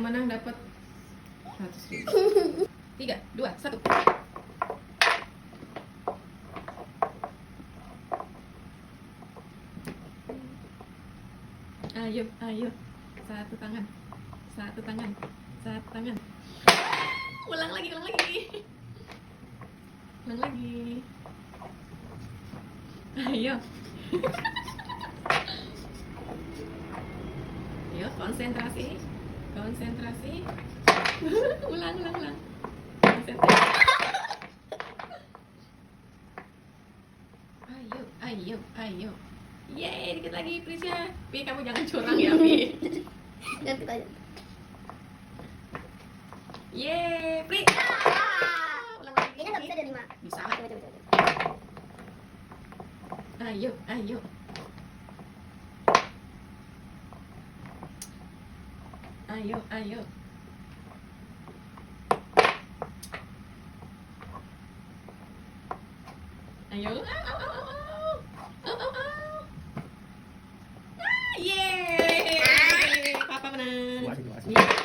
Menang dapat 100.000. 3, 2, 1. Ayo, ayo. Satu tangan. Satu tangan. Satu tangan. Ulang lagi, ulang lagi. Ulang lagi. Ayo. Ayo, konsentrasi. Konsentrasi. Ulang, ulang, ulang. Konsentrasi. Ayo, ayo, ayo. Yeay, dikit lagi Prisya. Pi, kamu jangan curang ya, Pi. Dan kita aja. Yeay, Pri. Ulang lagi. Kayaknya nggak bisa ada 5. Bisa. Coba, coba, coba. Ayo, ayo. Ayo, ayo. Ayo. Au, au, au, au, au. Au, au, au. Yeay. Papa menang. Dua sih, dua sih. Iya.